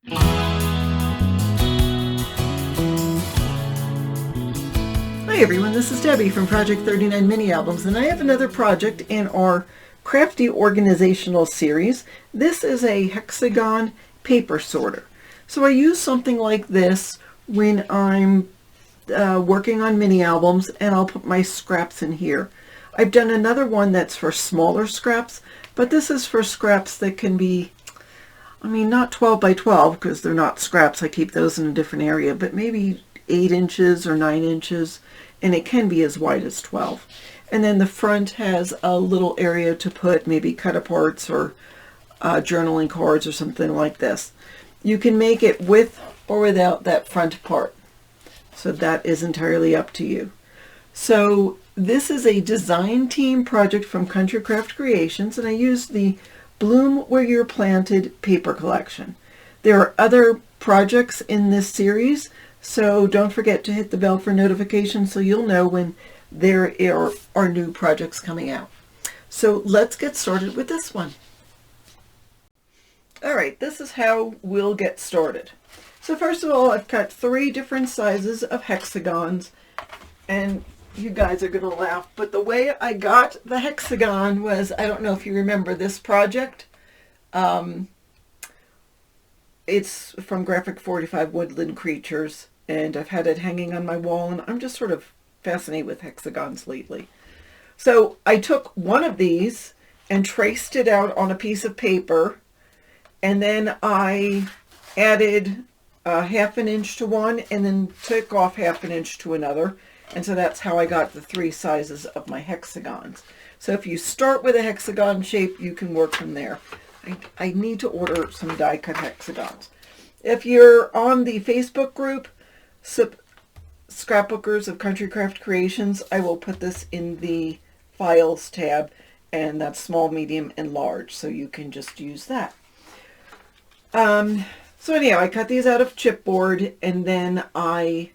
Hi everyone, this is Debbie from Project 39 Mini Albums, and I have another project in our Crafty Organizational series. This is a Hexagon paper sorter. So I use something like this when I'm working on mini albums, and I'll put my scraps in here. I've done another one that's for smaller scraps, but this is for scraps that can be, I mean, not 12 by 12 because they're not scraps. I keep those in a different area, but maybe 8 inches or 9 inches, and it can be as wide as 12. And then the front has a little area to put maybe cut-aparts or journaling cards or something like this. You can make it with or without that front part, so that is entirely up to you. So this is a design team project from Country Craft Creations, and I used the Bloom Where You're Planted paper collection. There are other projects in this series, so don't forget to hit the bell for notifications so you'll know when there are new projects coming out. So let's get started with this one. Alright, this is how we'll get started. So first of all, I've cut 3 different sizes of hexagons, and you guys are going to laugh, but the way I got the hexagon was, I don't know if you remember this project. It's from Graphic 45 Woodland Creatures, and I've had it hanging on my wall, and I'm just sort of fascinated with hexagons lately. So I took one of these and traced it out on a piece of paper, and then I added 1/2 inch to one and then took off 1/2 inch to another, and so that's how I got the 3 sizes of my hexagons. So if you start with a hexagon shape, you can work from there. I need to order some die cut hexagons. If you're on the Facebook group, Scrapbookers of Country Craft Creations, I will put this in the Files tab, and that's small, medium, and large, so you can just use that. So anyhow, I cut these out of chipboard, and then I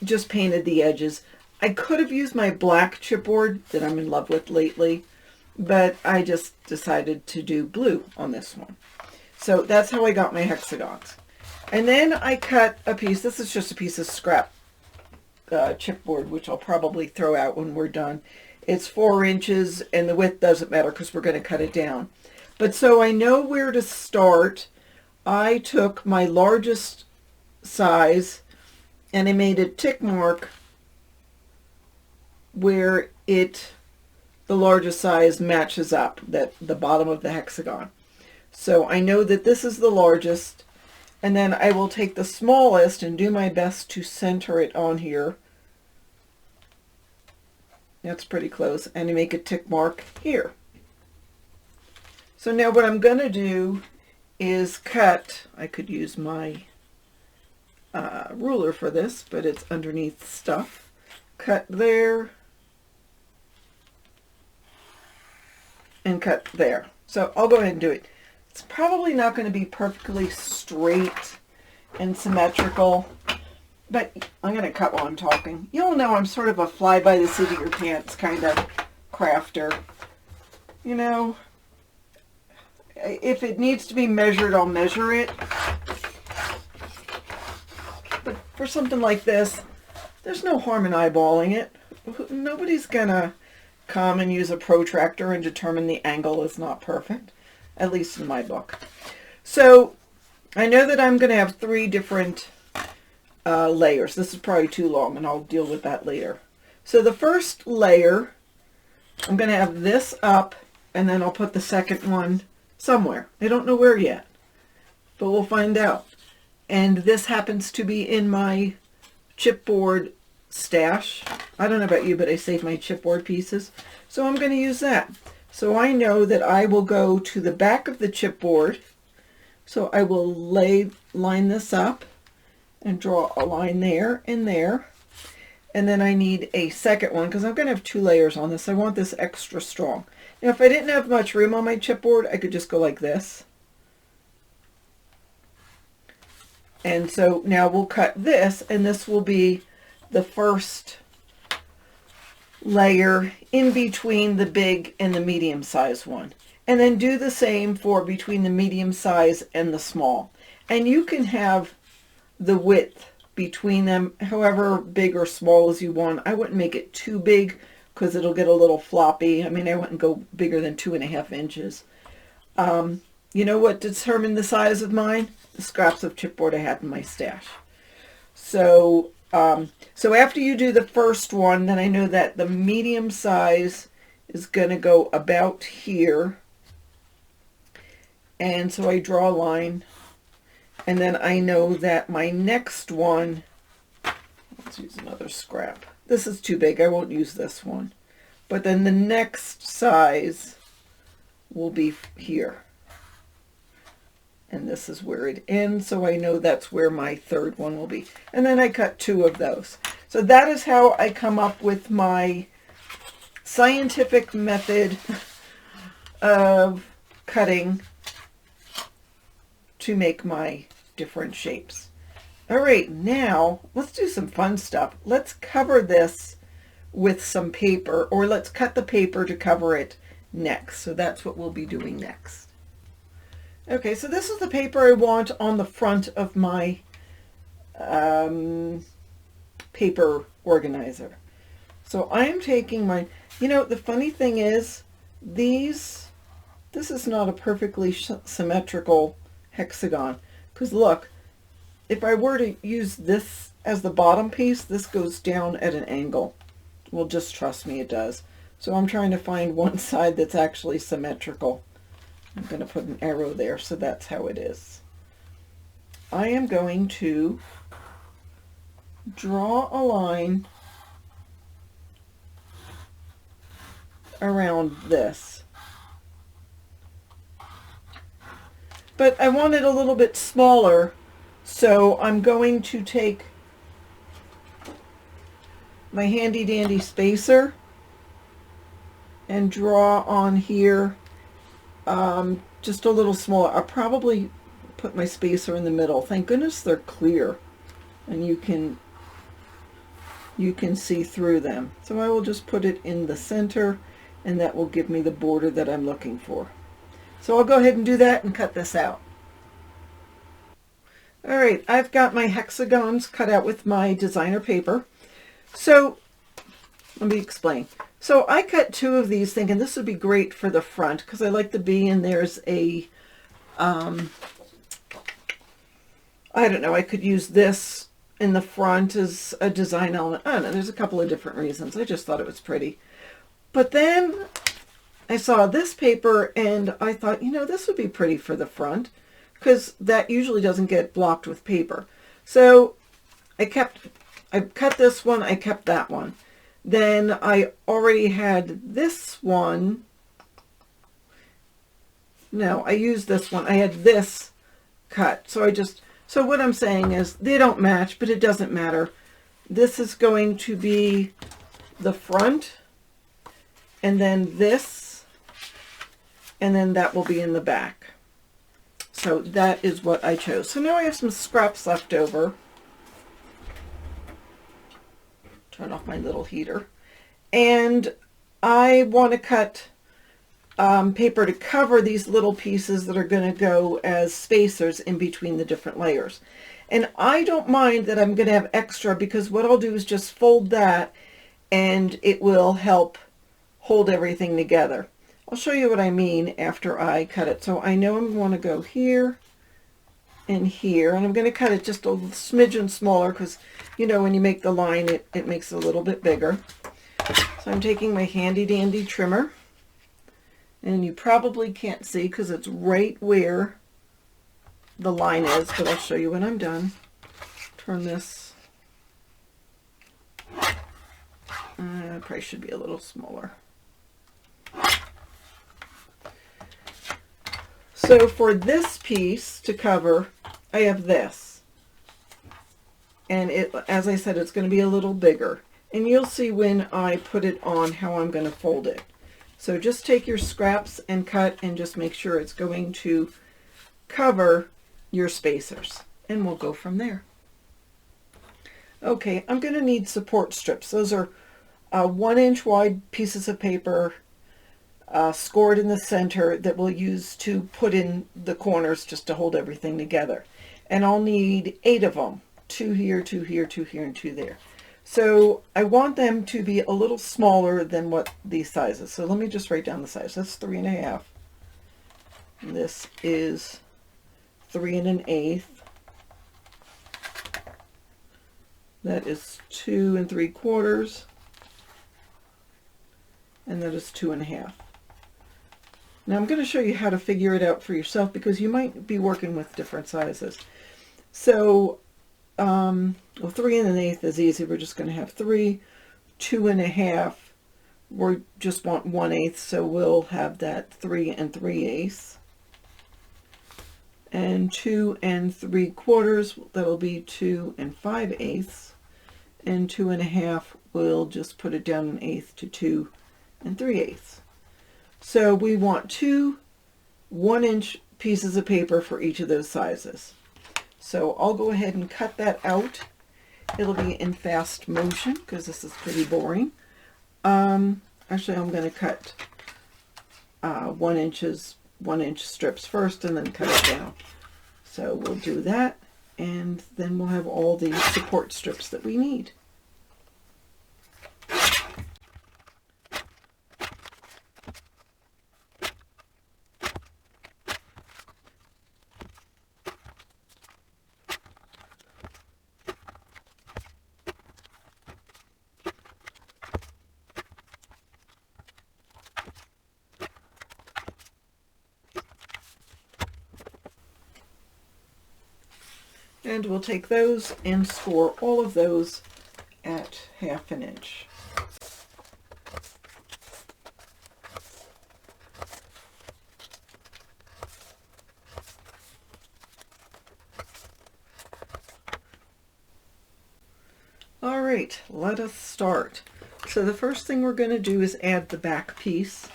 just painted the edges. I could have used my black chipboard that I'm in love with lately, but I just decided to do blue on this one. So that's how I got my hexagons. And then I cut a piece. This is just a piece of scrap chipboard, which I'll probably throw out when we're done. It's 4 inches, and the width doesn't matter because we're going to cut it down. But so I know where to start. I took my largest size and I made a tick mark where the largest size matches up, the bottom of the hexagon. So I know that this is the largest, and then I will take the smallest and do my best to center it on here. That's pretty close, and I make a tick mark here. So now what I'm going to do is cut. I could use my ruler for this, but it's underneath stuff. Cut there and cut there. So I'll go ahead and do it. It's probably not going to be perfectly straight and symmetrical, but I'm going to cut while I'm talking. You'll know I'm sort of a fly by the seat of your pants kind of crafter. You know, if it needs to be measured, I'll measure it. But for something like this, there's no harm in eyeballing it. Nobody's going to come and use a protractor and determine the angle is not perfect, at least in my book. So I know that I'm going to have 3 different layers. This is probably too long, and I'll deal with that later. So the first layer, I'm going to have this up, and then I'll put the second one somewhere. I don't know where yet, but we'll find out. And this happens to be in my chipboard stash. I don't know about you, but I save my chipboard pieces, so I'm going to use that. So I know that I will go to the back of the chipboard, so I will line this up and draw a line there and there, and then I need a second one because I'm going to have 2 layers on this. I want this extra strong. Now if I didn't have much room on my chipboard, I could just go like this. And so now we'll cut this, and this will be the first layer in between the big and the medium sized one. And then do the same for between the medium size and the small. And you can have the width between them however big or small as you want. I wouldn't make it too big because it'll get a little floppy. I mean, I wouldn't go bigger than 2.5 inches. You know what determined the size of mine? The scraps of chipboard I had in my stash. So, so after you do the first one, then I know that the medium size is going to go about here. And so I draw a line. And then I know that my next one, let's use another scrap. This is too big. I won't use this one. But then the next size will be here. And this is where it ends, so I know that's where my third one will be. And then I cut 2 of those. So that is how I come up with my scientific method of cutting to make my different shapes. All right, now let's do some fun stuff. Let's cover this with some paper, or let's cut the paper to cover it next. So that's what we'll be doing next. Okay, so this is the paper I want on the front of my paper organizer. So I am taking my, you know, the funny thing is, this is not a perfectly symmetrical hexagon. Because look, if I were to use this as the bottom piece, this goes down at an angle. Well, just trust me, it does. So I'm trying to find one side that's actually symmetrical. I'm going to put an arrow there, so that's how it is. I am going to draw a line around this. But I want it a little bit smaller, so I'm going to take my handy dandy spacer and draw on here just a little smaller. I'll probably put my spacer in the middle. Thank goodness they're clear and you can see through them. So I will just put it in the center, and that will give me the border that I'm looking for. So I'll go ahead and do that and cut this out. All right, I've got my hexagons cut out with my designer paper. So let me explain. So I cut 2 of these thinking this would be great for the front because I like the bee, and there's a, I don't know, I could use this in the front as a design element. I don't know, there's a couple of different reasons. I just thought it was pretty. But then I saw this paper and I thought, you know, this would be pretty for the front because that usually doesn't get blocked with paper. So I cut this one, I kept that one. Then I already had this one. No, I used this one. I had this cut. So what I'm saying is they don't match, but it doesn't matter. This is going to be the front, and then this, and then that will be in the back. So that is what I chose. So now I have some scraps left over. Turn off my little heater. And I want to cut paper to cover these little pieces that are going to go as spacers in between the different layers. And I don't mind that I'm going to have extra, because what I'll do is just fold that and it will help hold everything together. I'll show you what I mean after I cut it. So I know I'm going to go here and here, and I'm going to cut it just a smidgen smaller because, you know, when you make the line, it makes it a little bit bigger. So I'm taking my handy dandy trimmer, and you probably can't see because it's right where the line is, but I'll show you when I'm done. Turn this, probably should be a little smaller. So for this piece to cover, I have this. And it, as I said, it's going to be a little bigger. And you'll see when I put it on how I'm going to fold it. So just take your scraps and cut, and just make sure it's going to cover your spacers. And we'll go from there. Okay, I'm going to need support strips. Those are 1-inch wide pieces of paper. scored in the center that we'll use to put in the corners just to hold everything together. And I'll need 8 of them. 2 here, 2 here, 2 here, and 2 there. So I want them to be a little smaller than what these sizes. So let me just write down the size. That's 3 1/2. And this is 3 1/8. That is 2 3/4. And that is 2 1/2. Now I'm going to show you how to figure it out for yourself because you might be working with different sizes. So, well, 3 1/8 is easy. We're just going to have 3, 2 1/2. We just want 1/8, so we'll have that 3 3/8. And 2 3/4, that'll be 2 5/8. And 2 1/2, we'll just put it down 1/8 to 2 3/8. So we want 2 1-inch pieces of paper for each of those sizes. So I'll go ahead and cut that out. It'll be in fast motion because this is pretty boring. Actually, I'm going to cut 1 inch strips first and then cut it down. So we'll do that, and then we'll have all the support strips that we need. And we'll take those and score all of those at 1/2 inch. All right, let us start. So the first thing we're going to do is add the back piece,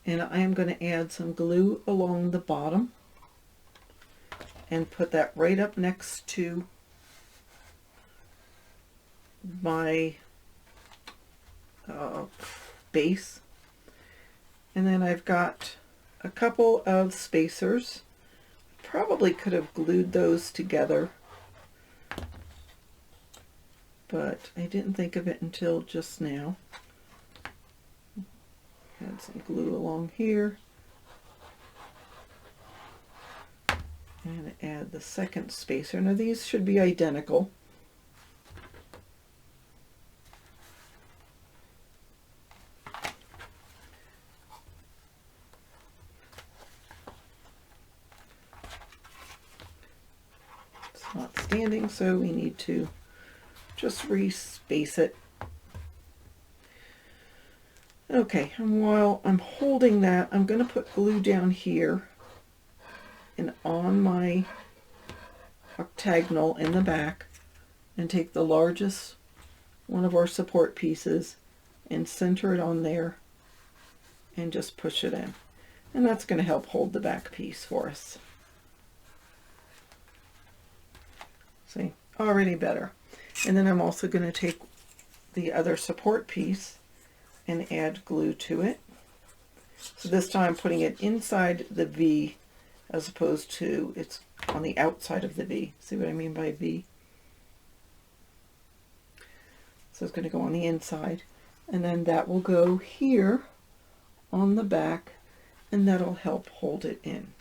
and I am going to add some glue along the bottom and put that right up next to my base. And then I've got a couple of spacers. Probably could have glued those together, but I didn't think of it until just now. Add some glue along here. And add the second spacer. Now these should be identical. It's not standing, so we need to just re-space it. Okay, and while I'm holding that, I'm going to put glue down here and on my octagonal in the back, and take the largest one of our support pieces and center it on there and just push it in. And that's going to help hold the back piece for us. See, already better. And then I'm also going to take the other support piece and add glue to it. So this time I'm putting it inside the V as opposed to it's on the outside of the V. See what I mean by V? So it's going to go on the inside, and then that will go here on the back, and that'll help hold it in.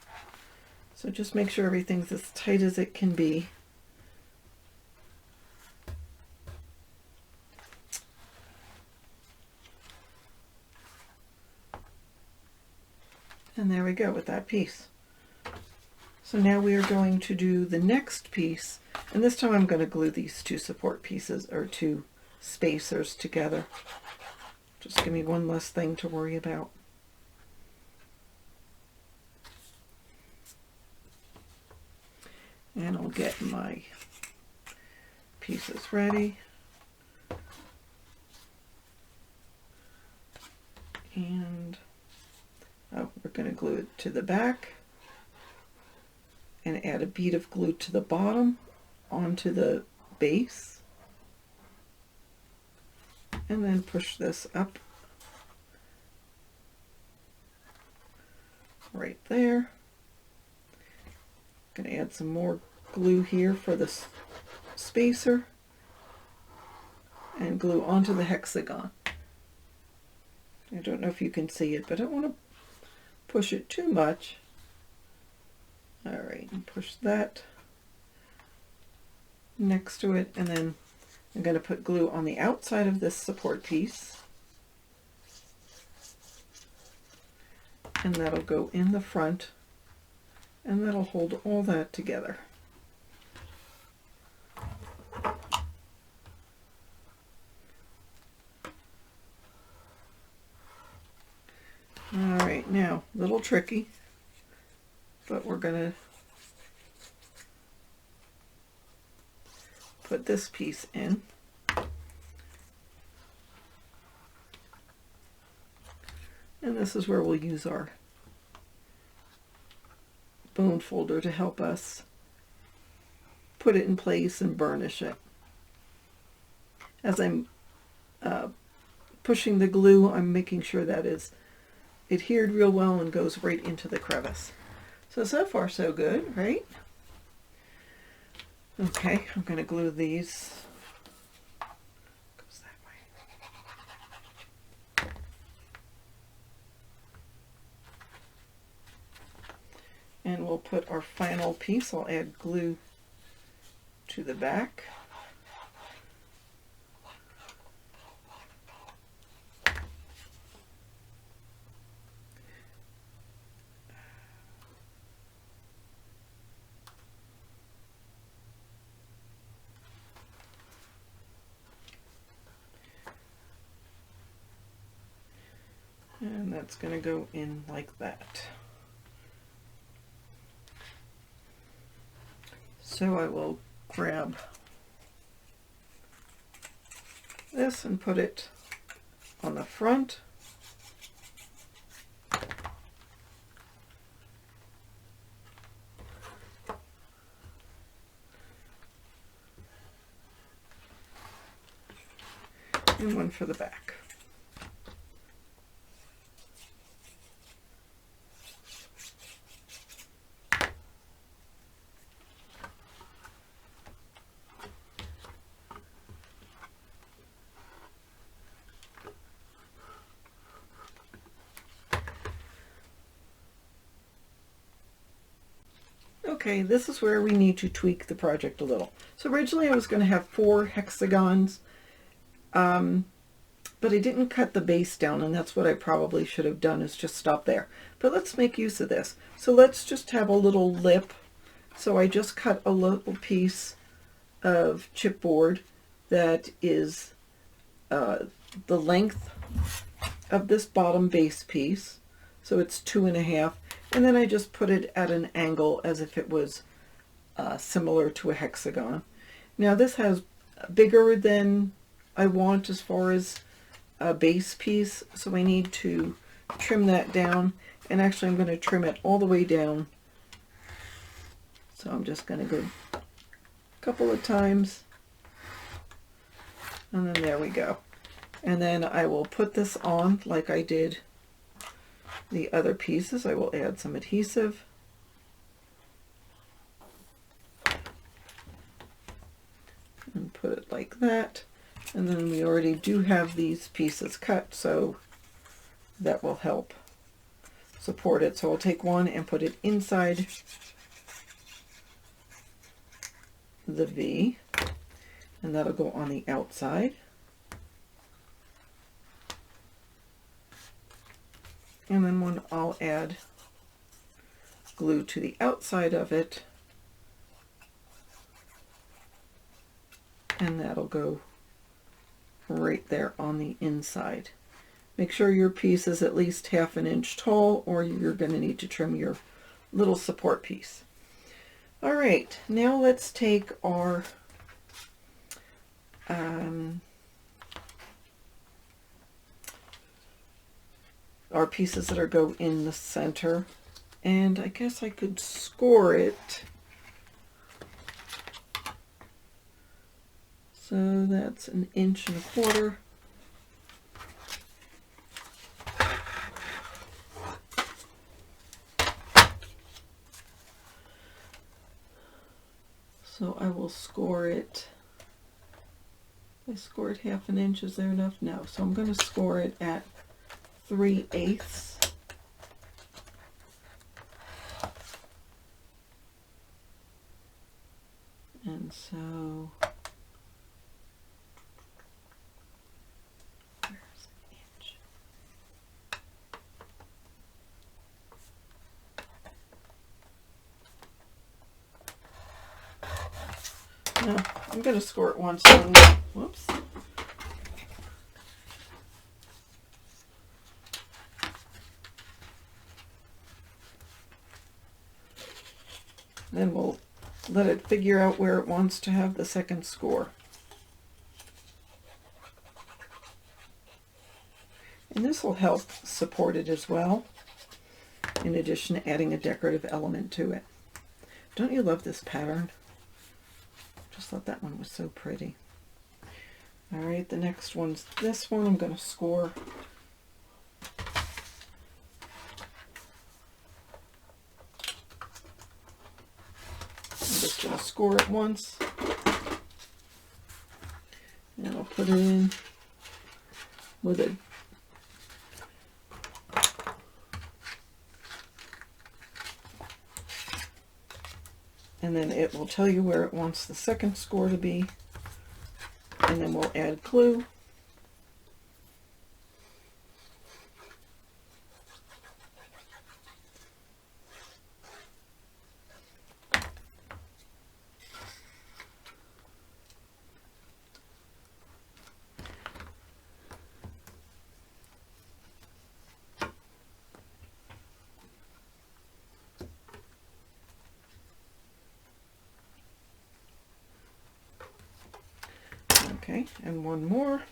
So just make sure everything's as tight as it can be. And there we go with that piece. So now we are going to do the next piece, and this time I'm going to glue these two support pieces or two spacers together. Just give me one less thing to worry about. And I'll get my pieces ready. And we're going to glue it to the back and add a bead of glue to the bottom onto the base, and then push this up right there. Going to add some more glue here for this spacer and glue onto the hexagon. I don't know if you can see it, but I don't want to push it too much. All right, and push that next to it, and then I'm going to put glue on the outside of this support piece, and that'll go in the front, and that'll hold all that together. All right, now, a little tricky, but we're going to put this piece in. And this is where we'll use our bone folder to help us put it in place and burnish it. As I'm pushing the glue, I'm making sure that is adhered real well and goes right into the crevice. So far so good, right? Okay, I'm going to glue these. Goes that way. And we'll put our final piece. I'll add glue to the back. And that's going to go in like that. So I will grab this and put it on the front. And one for the back. Okay, this is where we need to tweak the project a little. So originally I was going to have 4 hexagons, but I didn't cut the base down, and that's what I probably should have done, is just stop there. But let's make use of this. So let's just have a little lip. So I just cut a little piece of chipboard that is the length of this bottom base piece. So it's 2.5. And then I just put it at an angle as if it was similar to a hexagon. Now this has bigger than I want as far as a base piece, so I need to trim that down. And actually I'm going to trim it all the way down. So I'm just going to go a couple of times. And then there we go. And then I will put this on like I did the other pieces. I will add some adhesive. And put it like that. And then we already do have these pieces cut, so that will help support it. So I'll take one and put it inside the V, and that'll go on the outside. And then one I'll add glue to the outside of it, and that'll go right there on the inside. Make sure your piece is at least 1/2 inch tall, or you're going to need to trim your little support piece. All right, now let's take our pieces that are go in the center, and I guess I could score it. So that's 1.25 inches. So I will score it. I scored 1/2 inch. Is there enough? No. So I'm going to score it at 3/8. And so, where's an inch? No, I'm going to score it once. Whoops. Then we'll let it figure out where it wants to have the second score. And this will help support it as well, in addition to adding a decorative element to it. Don't you love this pattern? Just thought that one was so pretty. All right, the next one's this one. I'm going to score. I'm just going to score it once. And I'll put it in with a and then it will tell you where it wants the second score to be, and then we'll add glue. Okay, and one more.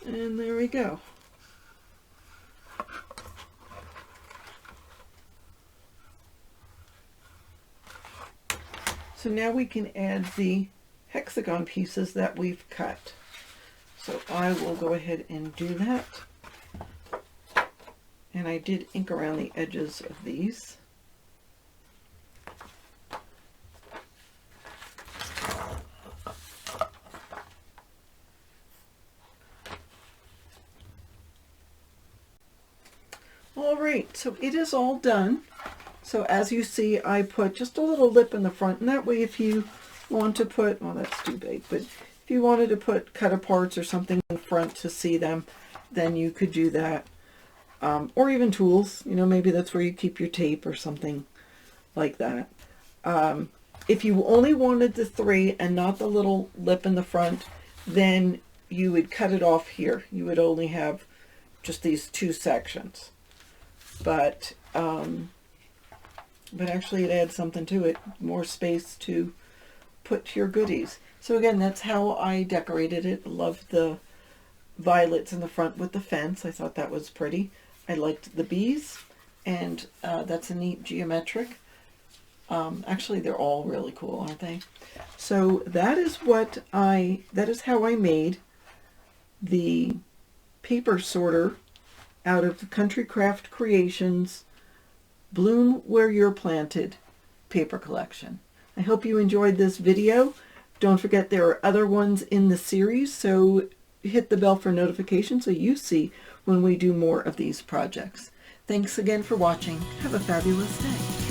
And there we go. So now we can add the hexagon pieces that we've cut. So I will go ahead and do that. And I did ink around the edges of these. Alright, so it is all done. So as you see, I put just a little lip in the front, and that way if you want to put, well, that's too big, but if you wanted to put cut aparts or something in the front to see them, then you could do that. Or even tools, you know, maybe that's where you keep your tape or something like that. If you only wanted the 3 and not the little lip in the front, then you would cut it off here. You would only have just these 2 sections. But actually it adds something to it, more space to put your goodies. So again, that's how I decorated it. Loved the violets in the front with the fence. I thought that was pretty. I liked the bees, and that's a neat geometric. Actually, they're all really cool, aren't they? So that is how I made the paper sorter out of the Country Craft Creations Bloom Where You're Planted paper collection. I hope you enjoyed this video. Don't forget there are other ones in the series, so hit the bell for notifications so you see when we do more of these projects. Thanks again for watching. Have a fabulous day.